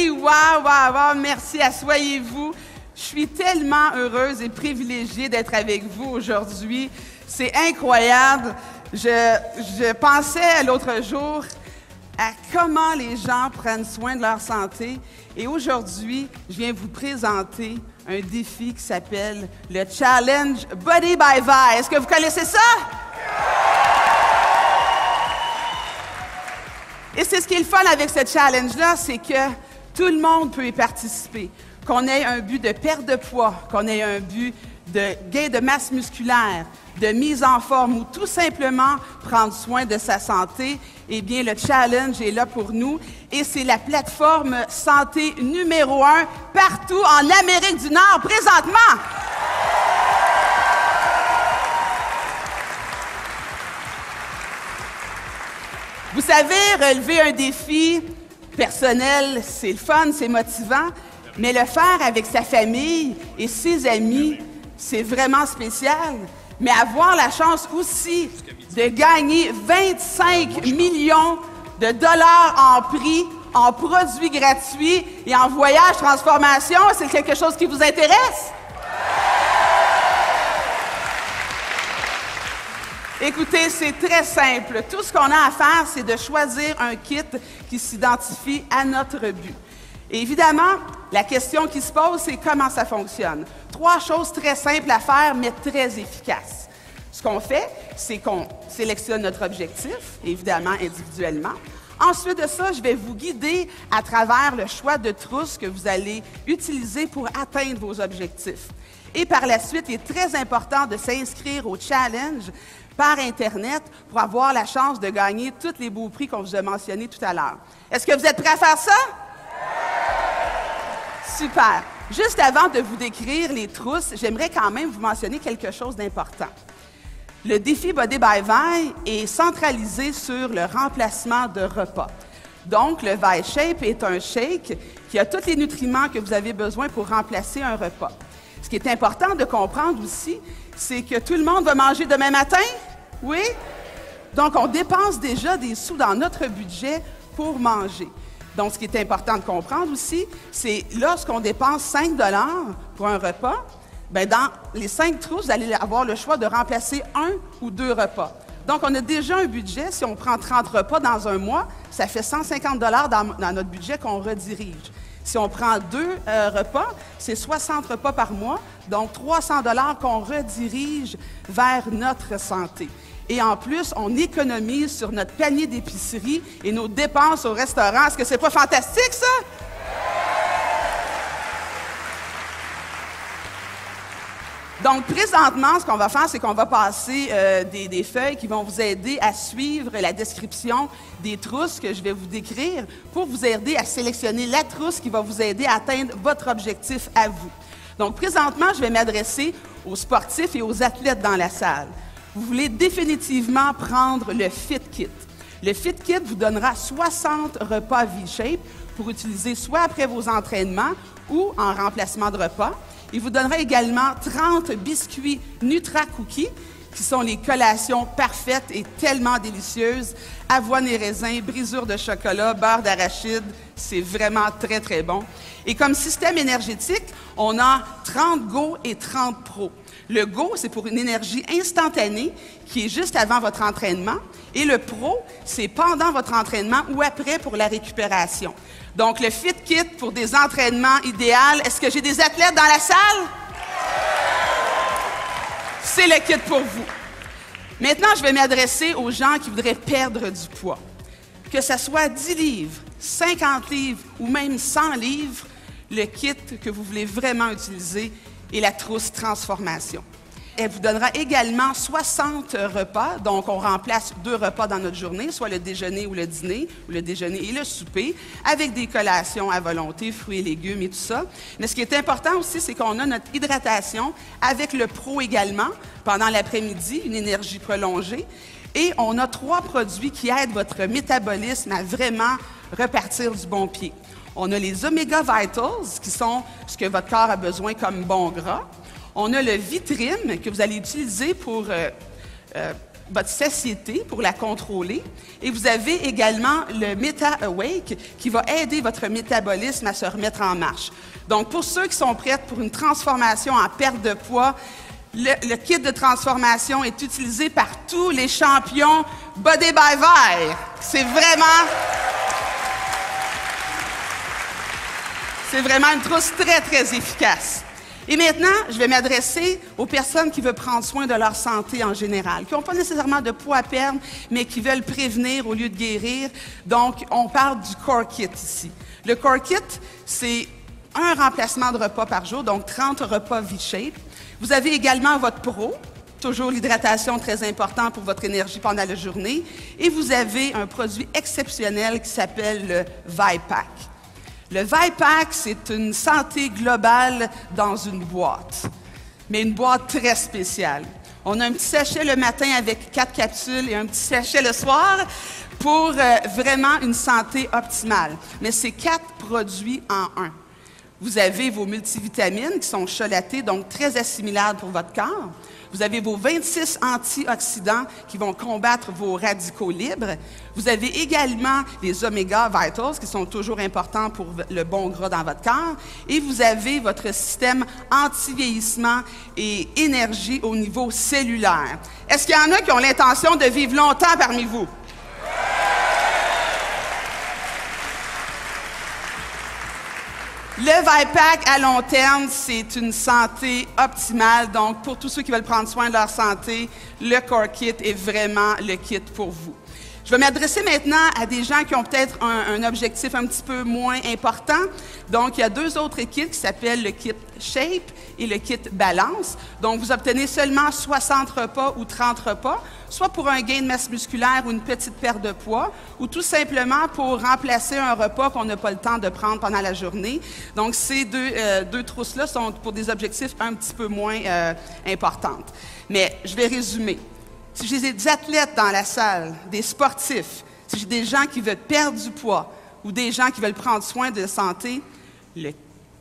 Oui, wow, merci, asseyez-vous. Je suis tellement heureuse et privilégiée d'être avec vous aujourd'hui. C'est incroyable. Je pensais l'autre jour à comment les gens prennent soin de leur santé. Et aujourd'hui, je viens vous présenter un défi qui s'appelle le Challenge Body by Vi. Est-ce que vous connaissez ça? Et c'est ce qui est le fun avec ce challenge-là, c'est que tout le monde peut y participer. Qu'on ait un but de perte de poids, qu'on ait un but de gain de masse musculaire, de mise en forme ou tout simplement prendre soin de sa santé, eh bien, le challenge est là pour nous et c'est la plateforme santé numéro 1 partout en Amérique du Nord présentement. Vous savez, relever un défi personnel, c'est le fun, c'est motivant, mais le faire avec sa famille et ses amis, c'est vraiment spécial. Mais avoir la chance aussi de gagner 25 millions de dollars en prix, en produits gratuits et en voyages transformation, c'est quelque chose qui vous intéresse? Écoutez, c'est très simple. Tout ce qu'on a à faire, c'est de choisir un kit qui s'identifie à notre but. Et évidemment, la question qui se pose, c'est comment ça fonctionne. 3 choses très simples à faire, mais très efficaces. Ce qu'on fait, c'est qu'on sélectionne notre objectif, évidemment individuellement. Ensuite de ça, je vais vous guider à travers le choix de trousses que vous allez utiliser pour atteindre vos objectifs. Et par la suite, il est très important de s'inscrire au challenge par Internet pour avoir la chance de gagner tous les beaux prix qu'on vous a mentionnés tout à l'heure. Est-ce que vous êtes prêts à faire ça? Super. Juste avant de vous décrire les trousses, j'aimerais quand même vous mentionner quelque chose d'important. Le défi Body by Vi est centralisé sur le remplacement de repas. Donc, le Vi Shape est un shake qui a tous les nutriments que vous avez besoin pour remplacer un repas. Ce qui est important de comprendre aussi, c'est que tout le monde va manger demain matin, oui? Donc, on dépense déjà des sous dans notre budget pour manger. Donc, ce qui est important de comprendre aussi, c'est lorsqu'on dépense 5 $ pour un repas, bien, dans les 5 trousses, vous allez avoir le choix de remplacer 1 ou 2 repas. Donc, on a déjà un budget. Si on prend 30 repas dans un mois, ça fait 150 $ dans notre budget qu'on redirige. Si on prend 2 repas, c'est 60 repas par mois, donc 300 $ qu'on redirige vers notre santé. Et en plus, on économise sur notre panier d'épicerie et nos dépenses au restaurant. Est-ce que c'est pas fantastique, ça? Donc, présentement, ce qu'on va faire, c'est qu'on va passer des feuilles qui vont vous aider à suivre la description des trousses que je vais vous décrire pour vous aider à sélectionner la trousse qui va vous aider à atteindre votre objectif à vous. Donc, présentement, je vais m'adresser aux sportifs et aux athlètes dans la salle. Vous voulez définitivement prendre le Fit Kit. Le Fit Kit vous donnera 60 repas V-Shape pour utiliser soit après vos entraînements ou en remplacement de repas. Il vous donnera également 30 biscuits Nutra Cookies, qui sont les collations parfaites et tellement délicieuses. Avoine et raisin, brisure de chocolat, beurre d'arachide, c'est vraiment très, très bon. Et comme système énergétique, on a 30 Go et 30 Pro. Le Go, c'est pour une énergie instantanée qui est juste avant votre entraînement. Et le Pro, c'est pendant votre entraînement ou après pour la récupération. Donc, le Fit Kit pour des entraînements idéaux. Est-ce que j'ai des athlètes dans la salle? C'est le kit pour vous. Maintenant, je vais m'adresser aux gens qui voudraient perdre du poids. Que ce soit 10 livres, 50 livres ou même 100 livres, le kit que vous voulez vraiment utiliser est la trousse Transformation. Elle vous donnera également 60 repas, donc on remplace 2 repas dans notre journée, soit le déjeuner ou le dîner, ou le déjeuner et le souper, avec des collations à volonté, fruits et légumes et tout ça. Mais ce qui est important aussi, c'est qu'on a notre hydratation avec le Pro également, pendant l'après-midi, une énergie prolongée. Et on a 3 produits qui aident votre métabolisme à vraiment repartir du bon pied. On a les Omega Vitals, qui sont ce que votre corps a besoin comme bon gras. On a le Vitrim, que vous allez utiliser pour votre satiété pour la contrôler. Et vous avez également le Meta Awake qui va aider votre métabolisme à se remettre en marche. Donc, pour ceux qui sont prêts pour une transformation en perte de poids, le kit de transformation est utilisé par tous les champions Body by Vi. C'est vraiment une trousse très, très efficace. Et maintenant, je vais m'adresser aux personnes qui veulent prendre soin de leur santé en général, qui n'ont pas nécessairement de poids à perdre, mais qui veulent prévenir au lieu de guérir. Donc, on parle du Core Kit ici. Le Core Kit, c'est un remplacement de repas par jour, donc 30 repas V-Shape. Vous avez également votre Pro, toujours l'hydratation très importante pour votre énergie pendant la journée. Et vous avez un produit exceptionnel qui s'appelle le ViPack. Le ViPack, c'est une santé globale dans une boîte, mais une boîte très spéciale. On a un petit sachet le matin avec 4 capsules et un petit sachet le soir pour vraiment une santé optimale. Mais c'est 4 produits en un. Vous avez vos multivitamines qui sont chelatées, donc très assimilables pour votre corps. Vous avez vos 26 antioxydants qui vont combattre vos radicaux libres. Vous avez également les Omega Vitals qui sont toujours importants pour le bon gras dans votre corps. Et vous avez votre système anti-vieillissement et énergie au niveau cellulaire. Est-ce qu'il y en a qui ont l'intention de vivre longtemps parmi vous? Le ViPack, à long terme, c'est une santé optimale. Donc, pour tous ceux qui veulent prendre soin de leur santé, le Core Kit est vraiment le kit pour vous. Je vais m'adresser maintenant à des gens qui ont peut-être un objectif un petit peu moins important. Donc, il y a 2 autres kits qui s'appellent le kit Shape et le kit Balance. Donc, vous obtenez seulement 60 repas ou 30 repas, soit pour un gain de masse musculaire ou une petite perte de poids, ou tout simplement pour remplacer un repas qu'on n'a pas le temps de prendre pendant la journée. Donc, ces deux trousses-là sont pour des objectifs un petit peu moins importants. Mais je vais résumer. Si j'ai des athlètes dans la salle, des sportifs, si j'ai des gens qui veulent perdre du poids ou des gens qui veulent prendre soin de la santé, le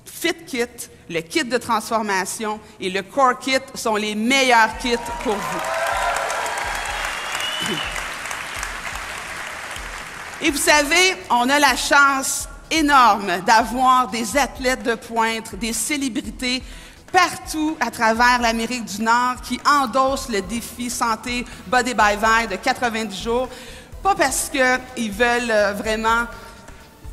Fit Kit, le kit de transformation et le Core Kit sont les meilleurs kits pour vous. Et vous savez, on a la chance énorme d'avoir des athlètes de pointe, des célébrités partout à travers l'Amérique du Nord qui endossent le défi santé Body by Vi de 90 jours, pas parce qu'ils veulent vraiment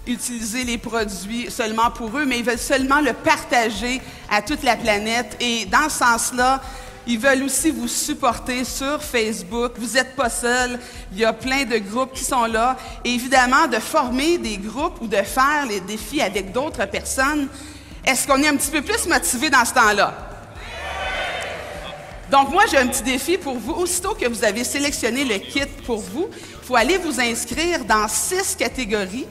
utiliser les produits seulement pour eux, mais ils veulent seulement le partager à toute la planète. Et dans ce sens-là, ils veulent aussi vous supporter sur Facebook. Vous n'êtes pas seul. Il y a plein de groupes qui sont là. Et évidemment, de former des groupes ou de faire les défis avec d'autres personnes, est-ce qu'on est un petit peu plus motivé dans ce temps-là? Donc, moi, j'ai un petit défi pour vous. Aussitôt que vous avez sélectionné le kit pour vous, il faut aller vous inscrire dans 6 catégories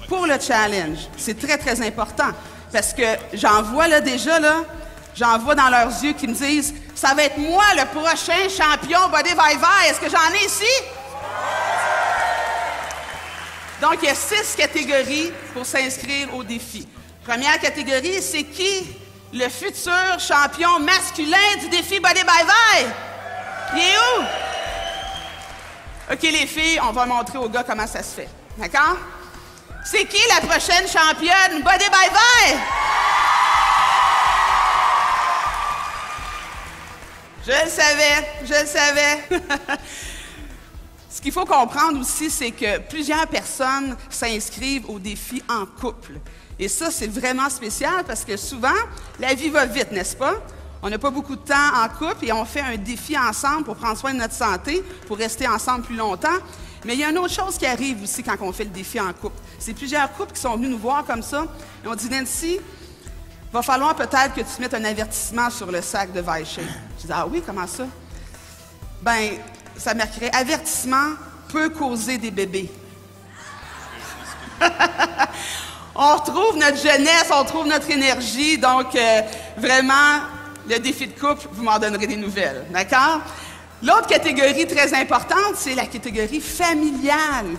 pour le challenge. C'est très, très important parce que j'en vois là déjà, j'en vois dans leurs yeux qui me disent « Ça va être moi le prochain champion Body by Vi. Est-ce que j'en ai ici? » Donc, il y a 6 catégories pour s'inscrire au défi. Première catégorie, c'est qui le futur champion masculin du défi Body by Vi? Il est où? OK, les filles, on va montrer aux gars comment ça se fait. D'accord? C'est qui la prochaine championne Body by Vi? Je le savais. Ce qu'il faut comprendre aussi, c'est que plusieurs personnes s'inscrivent au défi en couple. Et ça, c'est vraiment spécial parce que souvent, la vie va vite, n'est-ce pas? On n'a pas beaucoup de temps en couple et on fait un défi ensemble pour prendre soin de notre santé, pour rester ensemble plus longtemps. Mais il y a une autre chose qui arrive aussi quand on fait le défi en couple. C'est plusieurs couples qui sont venus nous voir comme ça et on dit « Nancy, il va falloir peut-être que tu mettes un avertissement sur le sac de Vi-Shape. » Je dis « Ah oui, comment ça? » Ben, ça marquerait « Avertissement peut causer des bébés. » On retrouve notre jeunesse, on retrouve notre énergie, donc vraiment, le défi de couple, vous m'en donnerez des nouvelles, d'accord? L'autre catégorie très importante, c'est la catégorie familiale.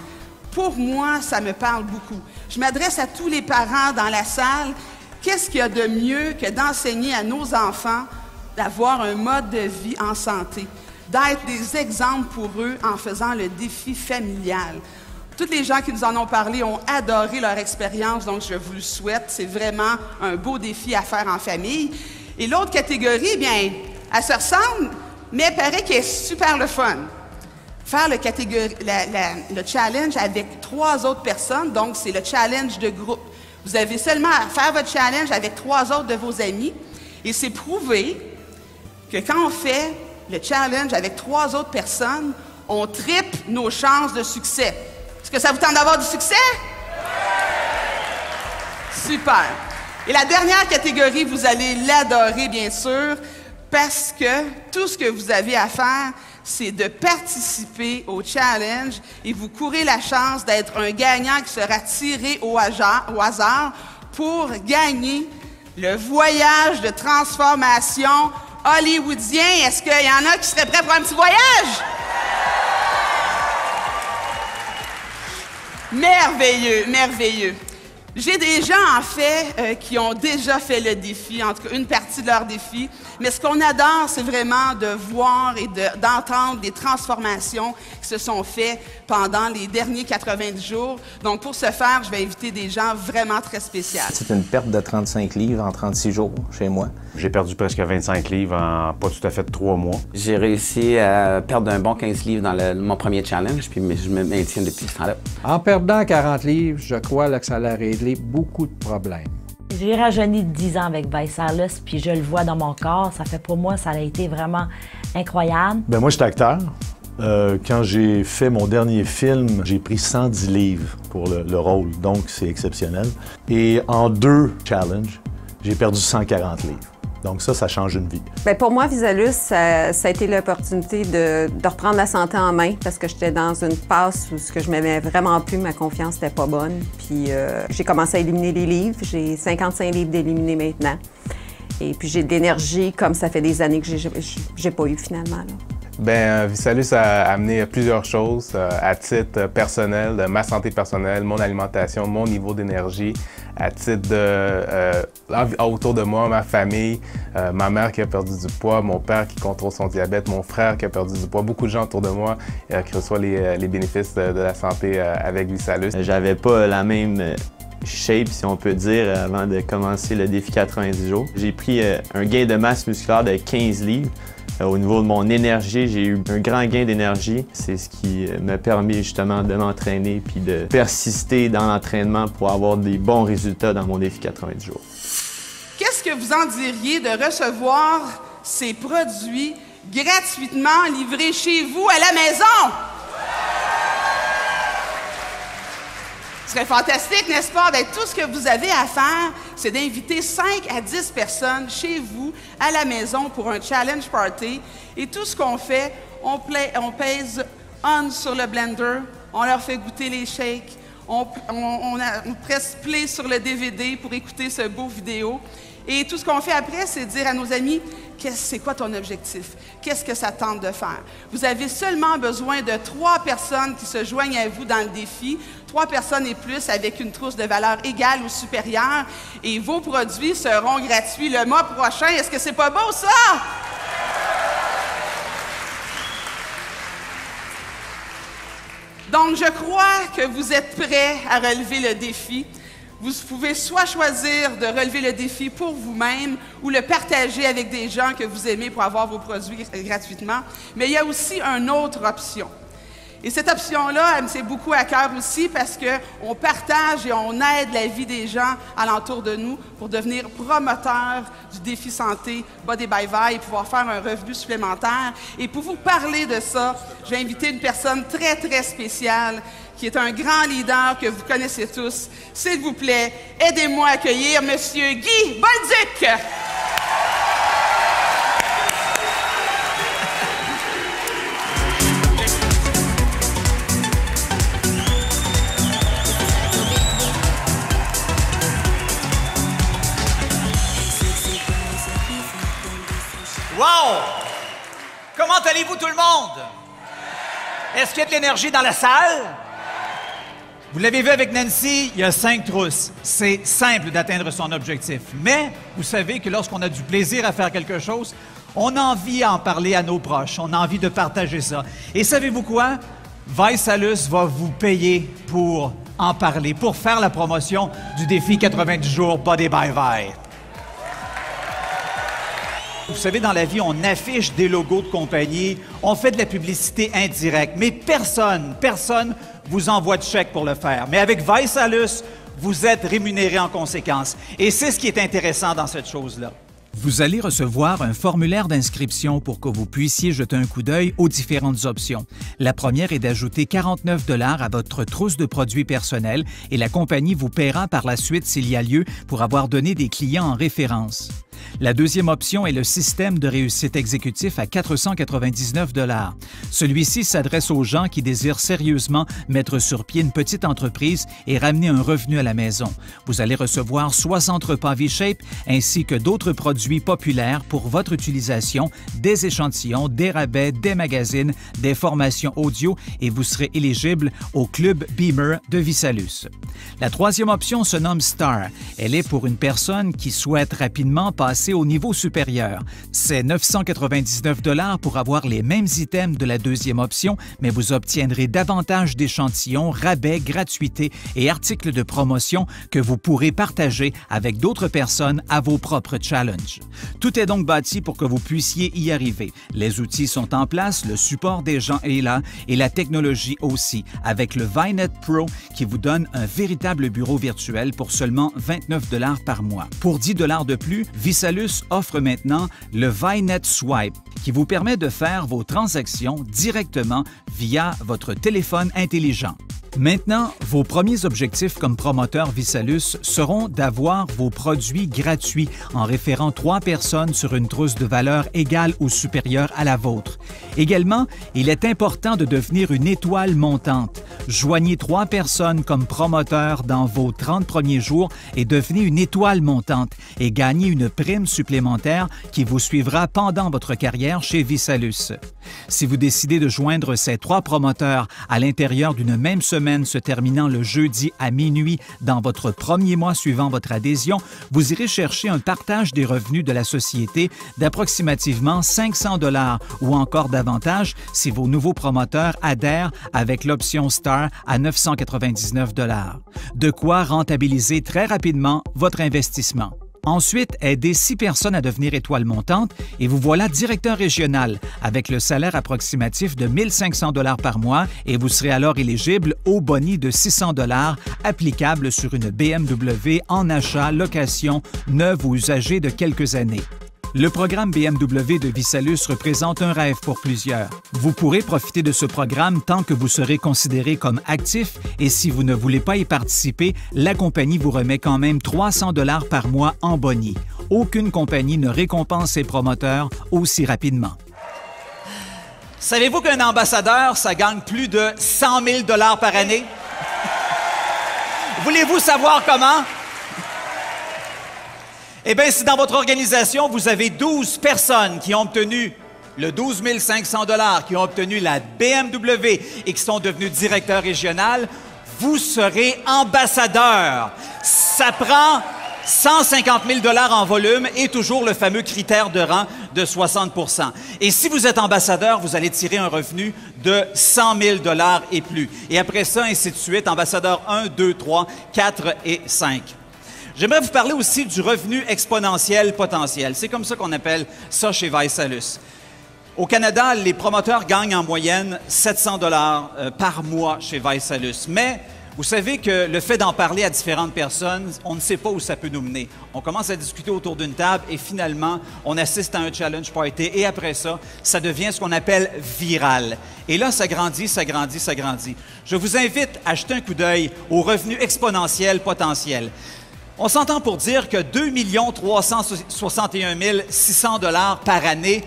Pour moi, ça me parle beaucoup. Je m'adresse à tous les parents dans la salle. Qu'est-ce qu'il y a de mieux que d'enseigner à nos enfants d'avoir un mode de vie en santé? d'être des exemples pour eux en faisant le défi familial. Tous les gens qui nous en ont parlé ont adoré leur expérience, donc je vous le souhaite. C'est vraiment un beau défi à faire en famille. Et l'autre catégorie, bien, elle se ressemble, mais elle paraît qu'elle est super le fun. Faire le challenge avec 3 autres personnes, donc c'est le challenge de groupe. Vous avez seulement à faire votre challenge avec 3 autres de vos amis, et c'est prouvé que quand on fait le challenge avec 3 autres personnes, on triple nos chances de succès. Est-ce que ça vous tente d'avoir du succès? Super. Et la dernière catégorie, vous allez l'adorer, bien sûr, parce que tout ce que vous avez à faire, c'est de participer au challenge et vous courez la chance d'être un gagnant qui sera tiré au hasard pour gagner le voyage de transformation hollywoodien. Est-ce qu'il y en a qui seraient prêts pour un petit voyage? Merveilleux, merveilleux. J'ai des gens, en fait, qui ont déjà fait le défi, en tout cas une partie de leur défi. Mais ce qu'on adore, c'est vraiment de voir et d'entendre des transformations qui se sont faites pendant les derniers 90 jours. Donc, pour ce faire, je vais inviter des gens vraiment très spéciaux. C'est une perte de 35 livres en 36 jours chez moi. J'ai perdu presque 25 livres en pas tout à fait 3 mois. J'ai réussi à perdre un bon 15 livres dans mon premier challenge, puis je me maintiens depuis ce temps-là. En perdant 40 livres, je crois là, que ça a réglé beaucoup de problèmes. J'ai rajeuni de 10 ans avec ViceAlus, puis je le vois dans mon corps. Ça fait pour moi, ça a été vraiment incroyable. Bien, moi, je suis acteur. Quand j'ai fait mon dernier film, j'ai pris 110 livres pour le rôle, donc c'est exceptionnel. Et en 2 challenges, j'ai perdu 140 livres. Donc ça change une vie. Bien, pour moi, ViceAlus, ça a été l'opportunité de reprendre la santé en main parce que j'étais dans une passe où je m'aimais vraiment plus, ma confiance n'était pas bonne. Puis j'ai commencé à éliminer les livres. J'ai 55 livres d'éliminer maintenant. Et puis j'ai de l'énergie comme ça fait des années que j'ai pas eu finalement. Là. Bien, ViceAlus a amené plusieurs choses à titre personnel, de ma santé personnelle, mon alimentation, mon niveau d'énergie, à titre autour de moi, ma famille, ma mère qui a perdu du poids, mon père qui contrôle son diabète, mon frère qui a perdu du poids, beaucoup de gens autour de moi qui reçoivent les bénéfices de la santé avec ViceAlus. J'avais pas la même shape, si on peut dire, avant de commencer le défi 90 jours. J'ai pris un gain de masse musculaire de 15 livres. Au niveau de mon énergie, j'ai eu un grand gain d'énergie. C'est ce qui m'a permis justement de m'entraîner puis de persister dans l'entraînement pour avoir des bons résultats dans mon défi 90 jours. Qu'est-ce que vous en diriez de recevoir ces produits gratuitement livrés chez vous à la maison? Ce serait fantastique, n'est-ce pas? Bien, tout ce que vous avez à faire, c'est d'inviter 5 à 10 personnes chez vous, à la maison, pour un challenge party. Et tout ce qu'on fait, on pèse on sur le blender, on leur fait goûter les shakes, on presse play sur le DVD pour écouter ce beau vidéo. Et tout ce qu'on fait après, c'est dire à nos amis, c'est quoi ton objectif? Qu'est-ce que ça tente de faire? Vous avez seulement besoin de 3 personnes qui se joignent à vous dans le défi, 3 personnes et plus avec une trousse de valeur égale ou supérieure, et vos produits seront gratuits le mois prochain. Est-ce que c'est pas beau, ça? Donc, je crois que vous êtes prêts à relever le défi. Vous pouvez soit choisir de relever le défi pour vous-même ou le partager avec des gens que vous aimez pour avoir vos produits gratuitement. Mais il y a aussi une autre option. Et cette option-là, elle me tient beaucoup à cœur aussi parce qu'on partage et on aide la vie des gens alentour de nous pour devenir promoteurs du défi santé Body by Vi et pouvoir faire un revenu supplémentaire. Et pour vous parler de ça, je vais inviter une personne très, très spéciale qui est un grand leader que vous connaissez tous. S'il vous plaît, aidez-moi à accueillir M. Guy Bolduc. Wow! Comment allez-vous tout le monde? Est-ce qu'il y a de l'énergie dans la salle? Vous l'avez vu avec Nancy, il y a 5 trousses. C'est simple d'atteindre son objectif. Mais vous savez que lorsqu'on a du plaisir à faire quelque chose, On a envie d'en parler à nos proches. On a envie de partager ça. Et savez-vous quoi? ViSalus va vous payer pour en parler, pour faire la promotion du défi 90 jours Body by Vi. Vous savez, dans la vie, on affiche des logos de compagnie, on fait de la publicité indirecte, mais personne vous envoie de chèque pour le faire. Mais avec ViSalus, vous êtes rémunéré en conséquence. Et c'est ce qui est intéressant dans cette chose-là. Vous allez recevoir un formulaire d'inscription pour que vous puissiez jeter un coup d'œil aux différentes options. La première est d'ajouter 49 $ à votre trousse de produits personnels et la compagnie vous paiera par la suite s'il y a lieu pour avoir donné des clients en référence. La deuxième option est le système de réussite exécutif à 499 $. Celui-ci s'adresse aux gens qui désirent sérieusement mettre sur pied une petite entreprise et ramener un revenu à la maison. Vous allez recevoir 60 repas V-Shape ainsi que d'autres produits populaires pour votre utilisation, des échantillons, des rabais, des magazines, des formations audio et vous serez éligible au Club Beamer de ViSalus. La troisième option se nomme Star. Elle est pour une personne qui souhaite rapidement passer au niveau supérieur. C'est 999 $ pour avoir les mêmes items de la deuxième option, mais vous obtiendrez davantage d'échantillons, rabais, gratuités et articles de promotion que vous pourrez partager avec d'autres personnes à vos propres challenges. Tout est donc bâti pour que vous puissiez y arriver. Les outils sont en place, le support des gens est là et la technologie aussi, avec le ViNet Pro qui vous donne un véritable bureau virtuel pour seulement 29 $ par mois. Pour 10 $ de plus, ViSalus offre maintenant le ViNet Swipe qui vous permet de faire vos transactions directement via votre téléphone intelligent. Maintenant, vos premiers objectifs comme promoteur ViSalus seront d'avoir vos produits gratuits en référant 3 personnes sur une trousse de valeur égale ou supérieure à la vôtre. Également, il est important de devenir une étoile montante. Joignez 3 personnes comme promoteur dans vos 30 premiers jours et devenez une étoile montante et gagnez une prime supplémentaire qui vous suivra pendant votre carrière chez ViSalus. Si vous décidez de joindre ces 3 promoteurs à l'intérieur d'une même semaine se terminant le jeudi à minuit dans votre premier mois suivant votre adhésion, vous irez chercher un partage des revenus de la société d'approximativement 500 $ ou encore davantage si vos nouveaux promoteurs adhèrent avec l'option Star à 999 $. De quoi rentabiliser très rapidement votre investissement. Ensuite, aidez 6 personnes à devenir étoile montante et vous voilà directeur régional avec le salaire approximatif de 1 500 $ par mois et vous serez alors éligible au boni de 600 $ applicable sur une BMW en achat, location, neuve ou usagée de quelques années. Le programme BMW de ViSalus représente un rêve pour plusieurs. Vous pourrez profiter de ce programme tant que vous serez considéré comme actif et si vous ne voulez pas y participer, la compagnie vous remet quand même 300 $ par mois en boni. Aucune compagnie ne récompense ses promoteurs aussi rapidement. Savez-vous qu'un ambassadeur, ça gagne plus de 100 000 $ par année? Voulez-vous savoir comment? Eh bien, si dans votre organisation, vous avez 12 personnes qui ont obtenu le 12 500 $, qui ont obtenu la BMW et qui sont devenus directeurs régionaux, vous serez ambassadeur. Ça prend 150 000 $ en volume et toujours le fameux critère de rang de 60 %. Et si vous êtes ambassadeur, vous allez tirer un revenu de 100 000 $ et plus. Et après ça, ainsi de suite, ambassadeur 1, 2, 3, 4 et 5. J'aimerais vous parler aussi du revenu exponentiel potentiel. C'est comme ça qu'on appelle ça chez ViSalus. Au Canada, les promoteurs gagnent en moyenne 700 $ par mois chez ViSalus. Mais vous savez que le fait d'en parler à différentes personnes, on ne sait pas où ça peut nous mener. On commence à discuter autour d'une table et finalement, on assiste à un challenge party et après ça, ça devient ce qu'on appelle viral. Et là, ça grandit, ça grandit, ça grandit. Je vous invite à jeter un coup d'œil au revenu exponentiel potentiel. On s'entend pour dire que 2 361 600 $ par année,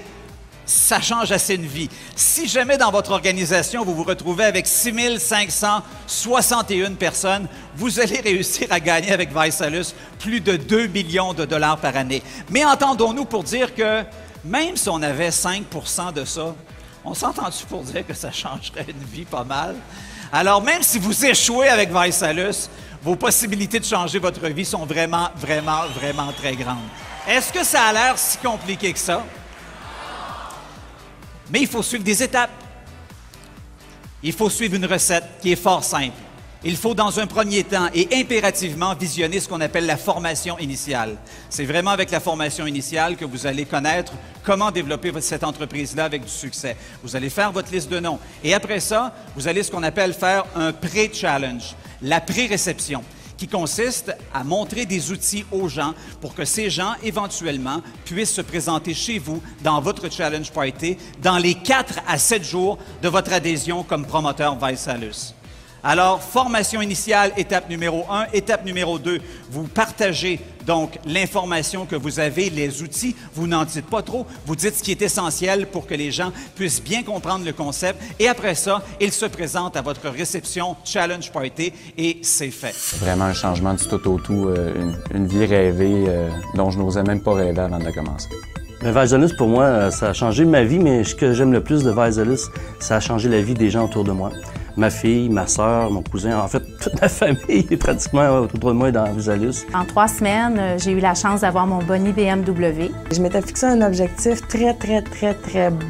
ça change assez une vie. Si jamais dans votre organisation, vous vous retrouvez avec 6 561 personnes, vous allez réussir à gagner avec ViSalus plus de 2 millions de $ par année. Mais entendons-nous pour dire que même si on avait 5 % de ça, on s'entend-tu pour dire que ça changerait une vie pas mal? Alors même si vous échouez avec ViSalus, vos possibilités de changer votre vie sont vraiment, vraiment, vraiment très grandes. Est-ce que ça a l'air si compliqué que ça? Mais il faut suivre des étapes. Il faut suivre une recette qui est fort simple. Il faut, dans un premier temps et impérativement, visionner ce qu'on appelle la formation initiale. C'est vraiment avec la formation initiale que vous allez connaître comment développer cette entreprise-là avec du succès. Vous allez faire votre liste de noms. Et après ça, vous allez ce qu'on appelle faire un pré-challenge, la pré-réception, qui consiste à montrer des outils aux gens pour que ces gens, éventuellement, puissent se présenter chez vous dans votre Challenge Party dans les 4 à 7 jours de votre adhésion comme promoteur ViSalus. Alors, formation initiale, étape numéro 1. Étape numéro 2, vous partagez donc l'information que vous avez, les outils. Vous n'en dites pas trop. Vous dites ce qui est essentiel pour que les gens puissent bien comprendre le concept. Et après ça, ils se présentent à votre réception Challenge Party et c'est fait. Vraiment un changement du tout au tout, une vie rêvée dont je n'osais même pas rêver avant de commencer. ViSalus, pour moi, ça a changé ma vie, mais ce que j'aime le plus de ViSalus, ça a changé la vie des gens autour de moi. Ma fille, ma sœur, mon cousin, en fait, toute ma famille est pratiquement autour de moi dans ViSalus. En 3 semaines, j'ai eu la chance d'avoir mon boni BMW. Je m'étais fixé un objectif très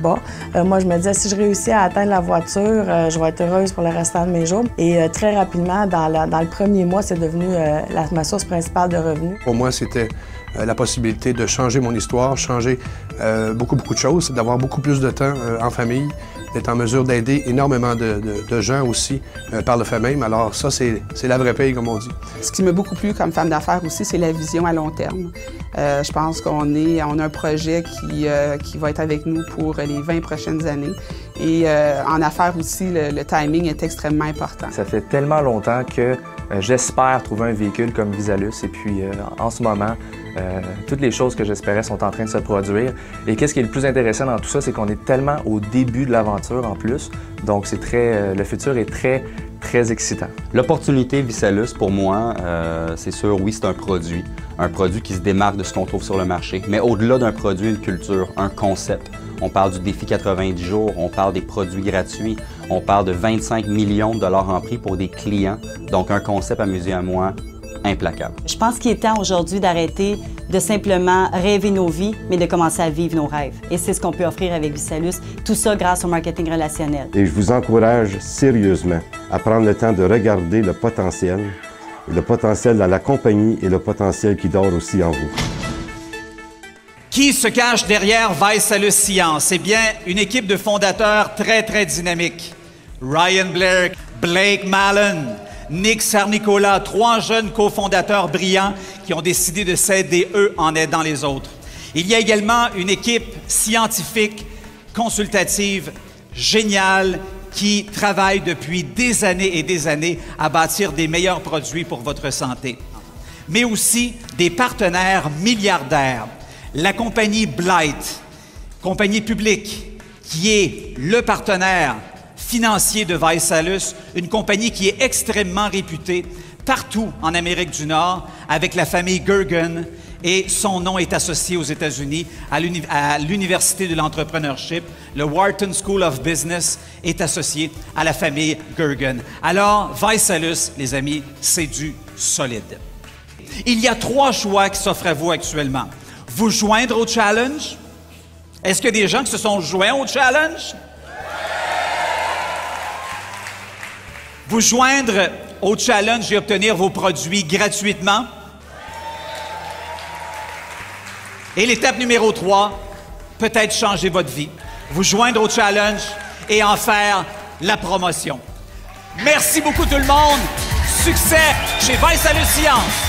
bas. Moi, je me disais, si je réussis à atteindre la voiture, je vais être heureuse pour le restant de mes jours. Et très rapidement, dans le premier mois, c'est devenu ma source principale de revenus. Pour moi, c'était la possibilité de changer mon histoire, changer beaucoup de choses, d'avoir beaucoup plus de temps en famille, d'être en mesure d'aider énormément de gens aussi par le fait même. Alors ça, c'est la vraie paye, comme on dit. Ce qui m'a beaucoup plu comme femme d'affaires aussi, c'est la vision à long terme. Je pense qu'on a un projet qui va être avec nous pour les 20 prochaines années. Et en affaires aussi, le timing est extrêmement important. Ça fait tellement longtemps que j'espère trouver un véhicule comme ViSalus. Et puis, en ce moment, toutes les choses que j'espérais sont en train de se produire. Et qu'est-ce qui est le plus intéressant dans tout ça, c'est qu'on est tellement au début de l'aventure en plus. Donc, le futur est très excitant. L'opportunité ViSalus, pour moi, c'est sûr, oui, c'est un produit qui se démarque de ce qu'on trouve sur le marché. Mais au-delà d'un produit, une culture, un concept. On parle du défi 90 jours, on parle des produits gratuits, on parle de 25 millions de dollars en prix pour des clients. Donc, un concept, à mes yeux, à moi, implacable. Je pense qu'il est temps aujourd'hui d'arrêter de simplement rêver nos vies, mais de commencer à vivre nos rêves. Et c'est ce qu'on peut offrir avec ViSalus, tout ça grâce au marketing relationnel. Et je vous encourage sérieusement à prendre le temps de regarder le potentiel dans la compagnie et le potentiel qui dort aussi en vous. Qui se cache derrière ViSalus Science? Eh bien, une équipe de fondateurs très dynamique. Ryan Blair, Blake Mallon, Nick Sarnicola, 3 jeunes cofondateurs brillants qui ont décidé de s'aider eux en aidant les autres. Il y a également une équipe scientifique, consultative, géniale, qui travaille depuis des années et des années à bâtir des meilleurs produits pour votre santé. Mais aussi des partenaires milliardaires. La compagnie Blight, compagnie publique, qui est le partenaire financier de ViSalus, une compagnie qui est extrêmement réputée partout en Amérique du Nord avec la famille Gergen et son nom est associé aux États-Unis à l'Université de l'entrepreneurship. Le Wharton School of Business est associé à la famille Gergen. Alors, ViSalus, les amis, c'est du solide. Il y a 3 choix qui s'offrent à vous actuellement. Vous joindre au challenge? Est-ce qu'il y a des gens qui se sont joints au challenge? Vous joindre au challenge et obtenir vos produits gratuitement? Et l'étape numéro 3, peut-être changer votre vie. Vous joindre au challenge et en faire la promotion. Merci beaucoup tout le monde. Succès chez ViSalus Science.